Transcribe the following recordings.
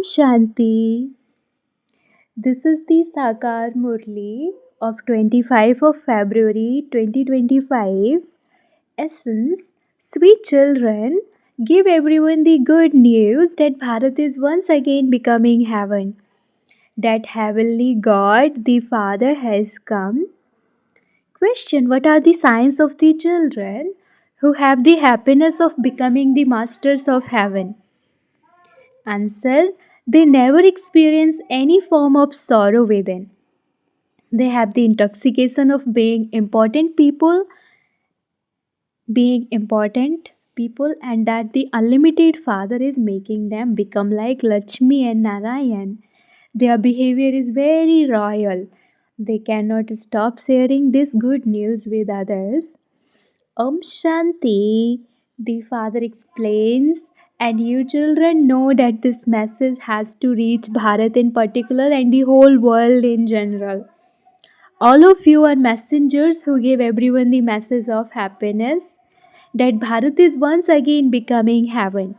Shanti. This is the Sakar Murli of 25 of February 2025. Essence, sweet children, give everyone the good news that Bharat is once again becoming heaven. That heavenly God, the Father, has come. Question: what are the signs of the children who have the happiness of becoming the masters of heaven? Answer: they never experience any form of sorrow within. They have the intoxication of being important people, and that the unlimited Father is making them become like Lakshmi and Narayan. Their behavior is very royal. They cannot stop sharing this good news with others. Om Shanti, the father explains, and you children know that this message has to reach Bharat in particular and the whole world in general. All of you are messengers who give everyone the message of happiness that Bharat is once again becoming heaven,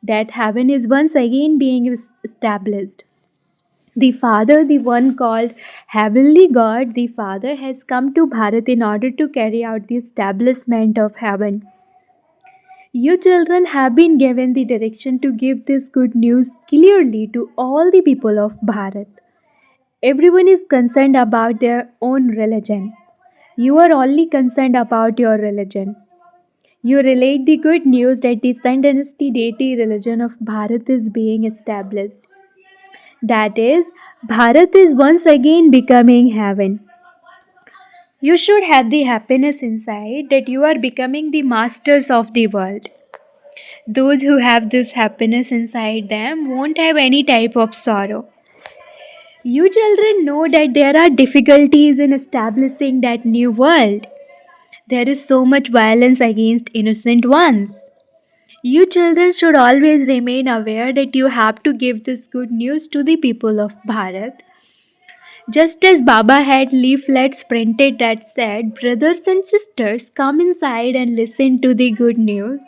that heaven is once again being established. The Father, the one called Heavenly God, the Father has come to Bharat in order to carry out the establishment of heaven. You children have been given the direction to give this good news clearly to all the people of Bharat. Everyone is concerned about their own religion. You are only concerned about your religion. You relate the good news that the Sun Dynasty deity religion of Bharat is being established. That is, Bharat is once again becoming heaven. You should have the happiness inside that you are becoming the masters of the world. Those who have this happiness inside them won't have any type of sorrow. You children know that there are difficulties in establishing that new world. There is so much violence against innocent ones. You children should always remain aware that you have to give this good news to the people of Bharat. Just as Baba had leaflets printed that said, "Brothers and sisters, come inside and listen to the good news."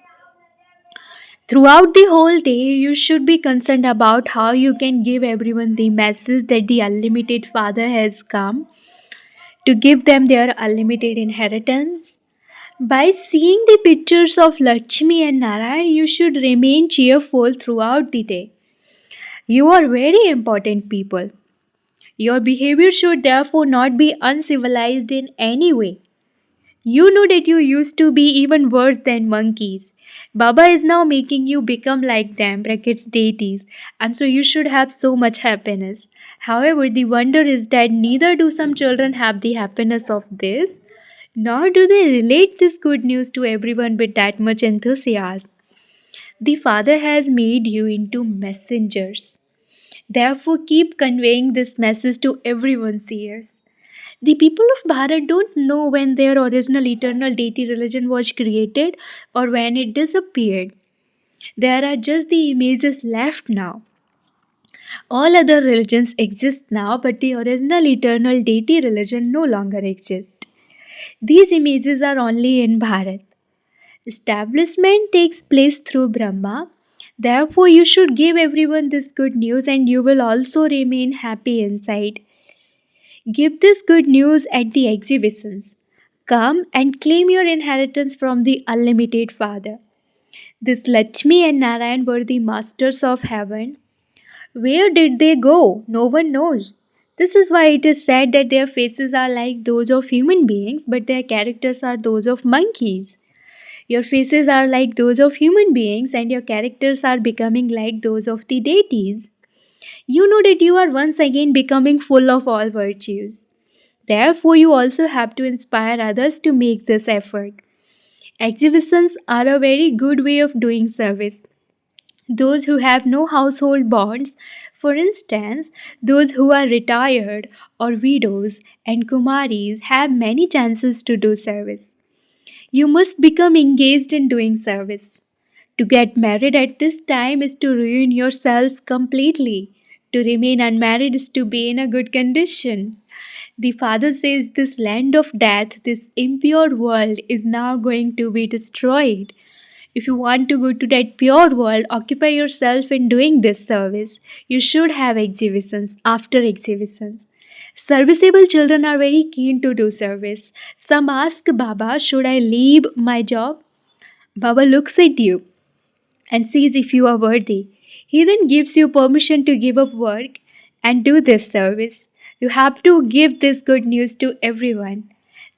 Throughout the whole day, you should be concerned about how you can give everyone the message that the unlimited Father has come to give them their unlimited inheritance. By seeing the pictures of Lakshmi and Narayan, you should remain cheerful throughout the day. You are very important people. Your behavior should therefore not be uncivilized in any way. You know that you used to be even worse than monkeys. Baba is now making you become like them, brackets deities, and so you should have so much happiness. However, the wonder is that neither do some children have the happiness of this, nor do they relate this good news to everyone with that much enthusiasm. The Father has made you into messengers. Therefore, keep conveying this message to everyone's ears. The people of Bharat don't know when their original eternal deity religion was created or when it disappeared. There are just the images left now. All other religions exist now, but the original eternal deity religion no longer exists. These images are only in Bharat. Establishment takes place through Brahma. Therefore, you should give everyone this good news and you will also remain happy inside. Give this good news at the exhibitions. Come and claim your inheritance from the unlimited Father. This Lakshmi and Narayan were the masters of heaven. Where did they go? No one knows. This is why it is said that their faces are like those of human beings, but their characters are those of monkeys. Your faces are like those of human beings, and your characters are becoming like those of the deities. You know that you are once again becoming full of all virtues. Therefore, you also have to inspire others to make this effort. Exhibitions are a very good way of doing service. Those who have no household bonds, for instance, those who are retired or widows and Kumaris, have many chances to do service. You must become engaged in doing service. To get married at this time is to ruin yourself completely. To remain unmarried is to be in a good condition. The Father says this land of death, this impure world, is now going to be destroyed. If you want to go to that pure world, occupy yourself in doing this service. You should have exhibitions after exhibitions. Serviceable children are very keen to do service. Some ask Baba, should I leave my job? Baba looks at you and sees if you are worthy. He then gives you permission to give up work and do this service. You have to give this good news to everyone.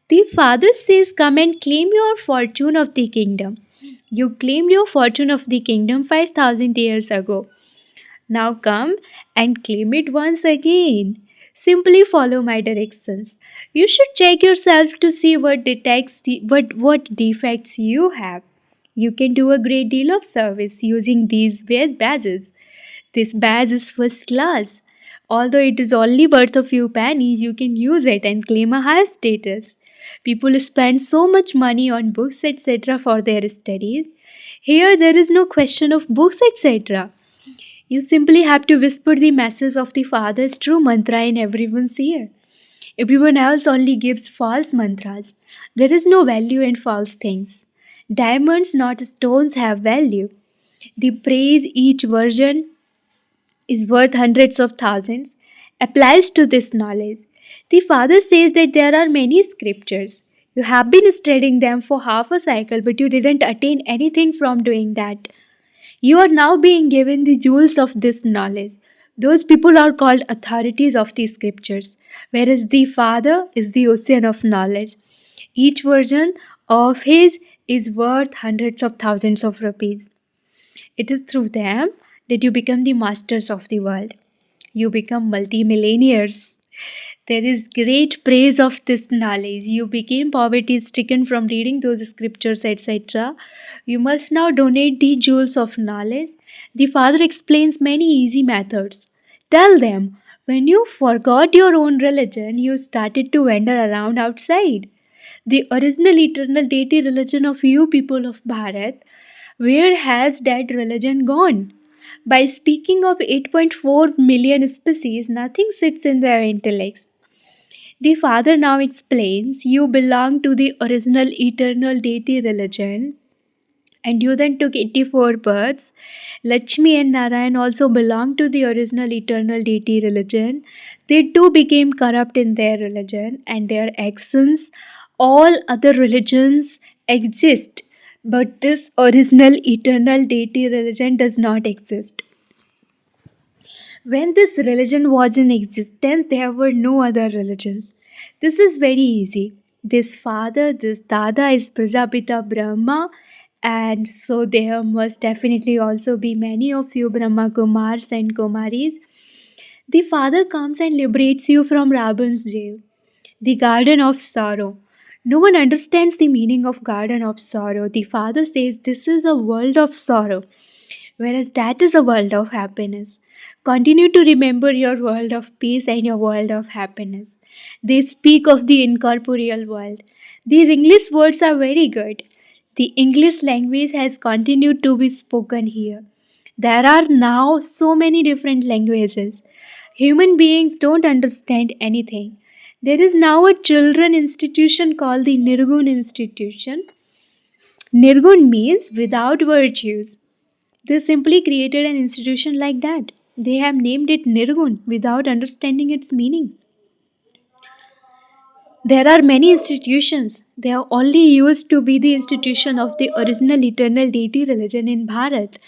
The father says, come and claim your fortune of the kingdom. You claimed your fortune of the kingdom 5,000 years ago. Now come and claim it once again. Simply follow my directions. You should check yourself to see what defects you have. You can do a great deal of service using these badges. This badge is first class. Although it is only worth a few pennies, you can use it and claim a higher status. People spend so much money on books, etc., for their studies. Here, there is no question of books, etc. You simply have to whisper the message of the Father's true mantra in everyone's ear. Everyone else only gives false mantras. There is no value in false things. Diamonds, not stones, have value. The praise each version is worth hundreds of thousands applies to this knowledge. The Father says that there are many scriptures. You have been studying them for half a cycle, but you didn't attain anything from doing that. You are now being given the jewels of this knowledge. Those people are called authorities of the scriptures, whereas the Father is the ocean of knowledge. Each version of His is worth hundreds of thousands of rupees. It is through them that you become the masters of the world. You become multimillionaires. There is great praise of this knowledge. You became poverty stricken from reading those scriptures, etc. You must now donate the jewels of knowledge. The Father explains many easy methods. Tell them, when you forgot your own religion, you started to wander around outside. The original eternal deity religion of you people of Bharat, where has that religion gone? By speaking of 8.4 million species, nothing sits in their intellects. The Father now explains, you belong to the original eternal deity religion and you then took 84 births. Lakshmi and Narayan also belong to the original eternal deity religion. They too became corrupt in their religion and their actions. All other religions exist, but this original eternal deity religion does not exist. When this religion was in existence, there were no other religions. This is very easy. This father, this Dada is Prajapita Brahma, and so there must definitely also be many of you Brahma Kumars and Kumaris. The father comes and liberates you from Ravan's jail, the garden of sorrow. No one understands the meaning of garden of sorrow. The father says this is a world of sorrow, whereas that is a world of happiness. Continue to remember your world of peace and your world of happiness. They speak of the incorporeal world. These English words are very good. The English language has continued to be spoken here. There are now so many different languages. Human beings don't understand anything. There is now a children institution called the Nirgun Institution. Nirgun means without virtues. They simply created an institution like that. They have named it Nirgun without understanding its meaning. There are many institutions. They are only used to be the institution of the original eternal deity religion in Bharat.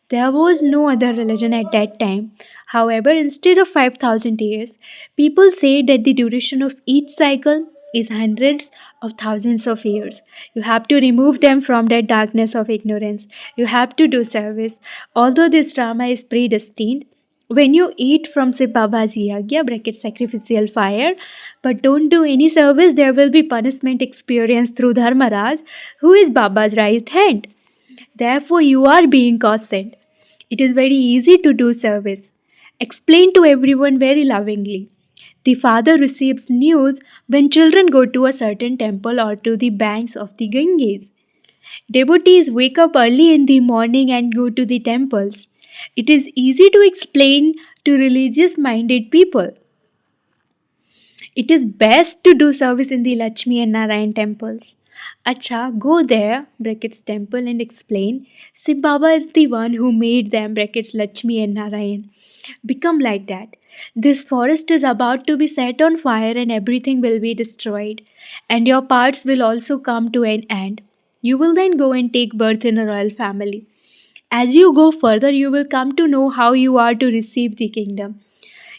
There was no other religion at that time. However, instead of 5,000 years, people say that the duration of each cycle is hundreds of thousands of years. You have to remove them from that darkness of ignorance. You have to do service. Although this drama is predestined, when you eat from say Baba's yagya bracket sacrificial fire, but don't do any service, there will be punishment experienced through Dharmaraj, who is Baba's right hand. Therefore, you are being cautioned. It is very easy to do service. Explain to everyone very lovingly. The father receives news when children go to a certain temple or to the banks of the Ganges. Devotees wake up early in the morning and go to the temples. It is easy to explain to religious minded people. It is best to do service in the Lakshmi and Narayan temples. Acha, go there, brackets temple, and explain. See, Baba is the one who made them, brackets Lakshmi and Narayan. Become like that. This forest is about to be set on fire and everything will be destroyed. And your parts will also come to an end. You will then go and take birth in a royal family. As you go further, you will come to know how you are to receive the kingdom.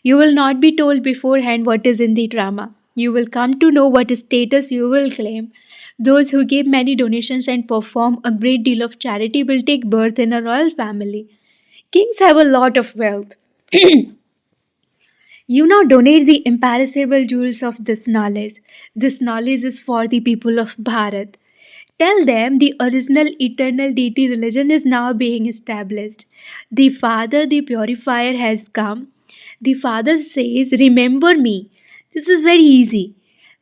You will not be told beforehand what is in the drama. You will come to know what status you will claim. Those who give many donations and perform a great deal of charity will take birth in a royal family. Kings have a lot of wealth. You now donate the imperishable jewels of this knowledge. This knowledge is for the people of Bharat. Tell them the original eternal deity religion is now being established. The Father, the purifier, has come. The Father says, remember me. This is very easy.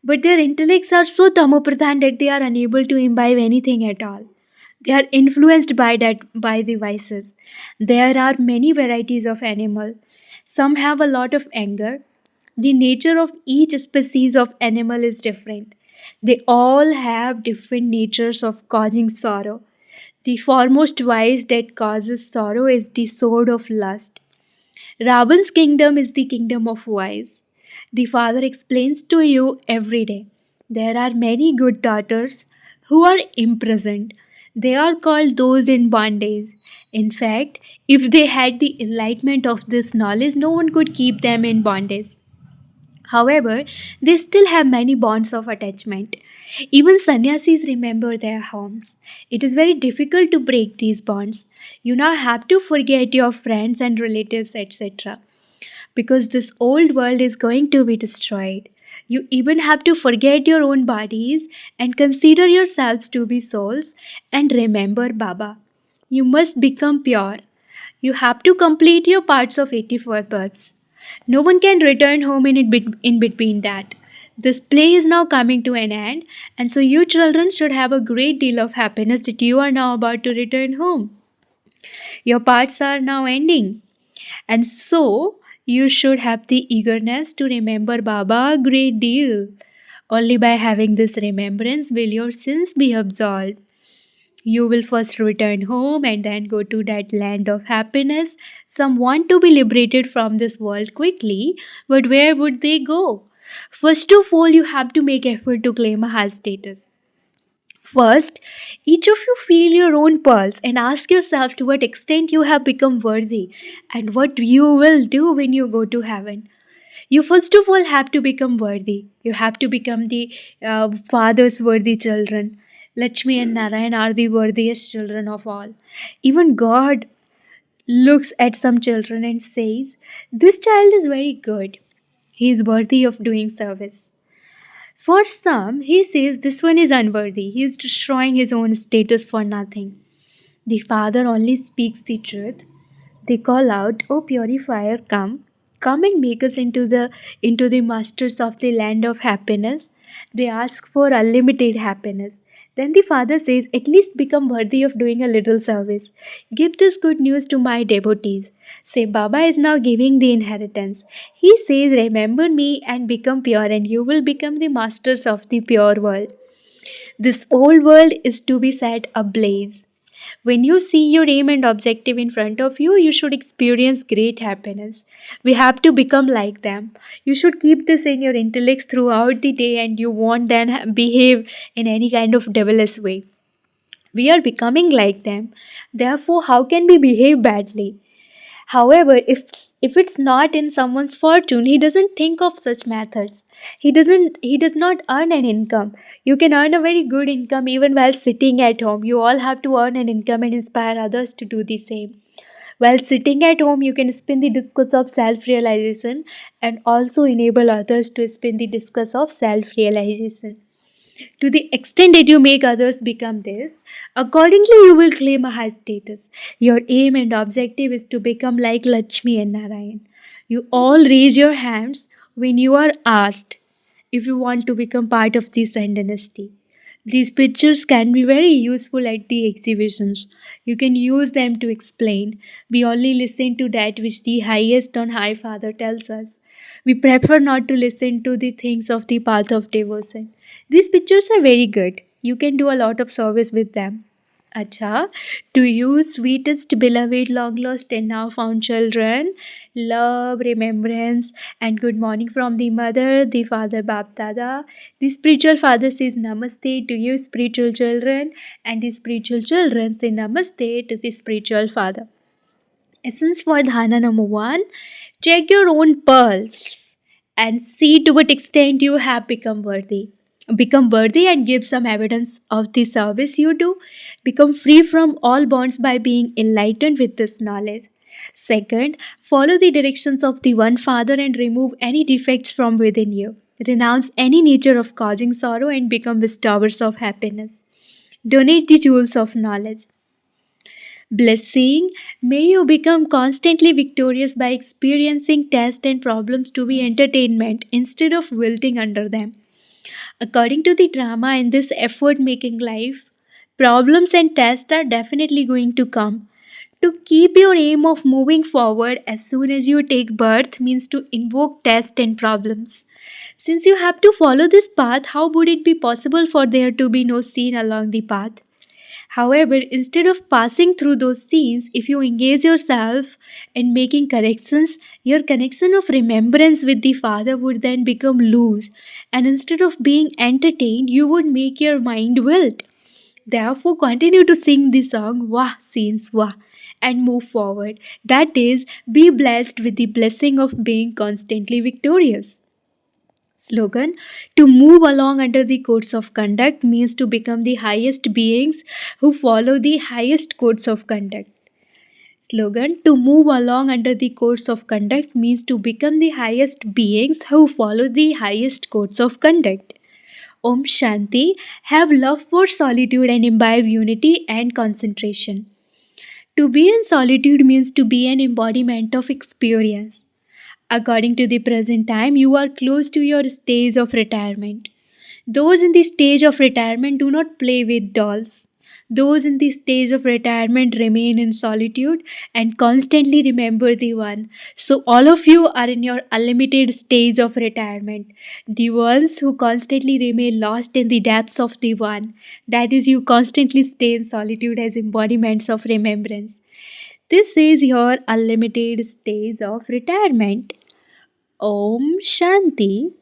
But their intellects are so tamopradhan that they are unable to imbibe anything at all. They are influenced by the vices. There are many varieties of animal. Some have a lot of anger. The nature of each species of animal is different. They all have different natures of causing sorrow. The foremost vice that causes sorrow is the sword of lust. Ravan's kingdom is the kingdom of vice. The father explains to you every day. There are many good daughters who are imprisoned. They are called those in bondage. In fact, if they had the enlightenment of this knowledge, no one could keep them in bondage. However, they still have many bonds of attachment. Even sannyasis remember their homes. It is very difficult to break these bonds. You now have to forget your friends and relatives, etc. Because this old world is going to be destroyed. You even have to forget your own bodies and consider yourselves to be souls and remember Baba. You must become pure. You have to complete your parts of 84 births. No one can return home in between that. This play is now coming to an end, and so you children should have a great deal of happiness that you are now about to return home. Your parts are now ending, and so you should have the eagerness to remember Baba a great deal. Only by having this remembrance will your sins be absolved. You will first return home and then go to that land of happiness. Some want to be liberated from this world quickly, but where would they go? First of all, you have to make effort to claim a high status. First, each of you feel your own pulse and ask yourself to what extent you have become worthy and what you will do when you go to heaven. You first of all have to become worthy. You have to become the father's worthy children. Lakshmi and Narayan are the worthiest children of all. Even God looks at some children and says, this child is very good. He is worthy of doing service. For some, he says this one is unworthy. He is destroying his own status for nothing. The Father only speaks the truth. They call out, O purifier, come. Come and make us into the masters of the land of happiness. They ask for unlimited happiness. Then the Father says, at least become worthy of doing a little service. Give this good news to my devotees. Say, Baba is now giving the inheritance. He says, remember me and become pure, and you will become the masters of the pure world. This old world is to be set ablaze. When you see your aim and objective in front of you, you should experience great happiness. We have to become like them. You should keep this in your intellects throughout the day and you won't then behave in any kind of devilish way. We are becoming like them. Therefore, how can we behave badly? However, if it's not in someone's fortune, he doesn't think of such methods. He does not earn an income. You can earn a very good income even while sitting at home. You all have to earn an income and inspire others to do the same. While sitting at home, you can spin the discus of self realization and also enable others to spin the discus of self realization. To the extent that you make others become this, accordingly you will claim a high status. Your aim and objective is to become like Lakshmi and Narayan. You all raise your hands when you are asked if you want to become part of the Sun dynasty. These pictures can be very useful at the exhibitions. You can use them to explain. We only listen to that which the highest on high Father tells us. We prefer not to listen to the things of the path of devotion. These pictures are very good. You can do a lot of service with them. Acha, to you, sweetest, beloved, long lost, and now found children, love, remembrance, and good morning from the mother, the father, Bap Dada. The spiritual father says namaste to you, spiritual children, and the spiritual children say namaste to the spiritual father. Essence for dhyana number one, check your own pulse and see to what extent you have become worthy. Become worthy and give some evidence of the service you do. Become free from all bonds by being enlightened with this knowledge. Second, follow the directions of the One Father and remove any defects from within you. Renounce any nature of causing sorrow and become bestowers of happiness. Donate the jewels of knowledge. Blessing, may you become constantly victorious by experiencing tests and problems to be entertainment instead of wilting under them. According to the drama in this effort making life, problems and tests are definitely going to come. To keep your aim of moving forward as soon as you take birth means to invoke tests and problems. Since you have to follow this path, how would it be possible for there to be no sin along the path? However, instead of passing through those scenes, if you engage yourself in making corrections, your connection of remembrance with the Father would then become loose, and instead of being entertained, you would make your mind wilt. Therefore, continue to sing the song Wah Scenes Wah and move forward. That is, be blessed with the blessing of being constantly victorious. Slogan, to move along under the codes of conduct means to become the highest beings who follow the highest codes of conduct. Slogan, to move along under the codes of conduct means to become the highest beings who follow the highest codes of conduct. Om Shanti, have love for solitude and imbibe unity and concentration. To be in solitude means to be an embodiment of experience. According to the present time, you are close to your stage of retirement. Those in the stage of retirement do not play with dolls. Those in the stage of retirement remain in solitude and constantly remember the One. So, all of you are in your unlimited stage of retirement. The ones who constantly remain lost in the depths of the One. That is, you constantly stay in solitude as embodiments of remembrance. This is your unlimited stage of retirement. Om Shanti.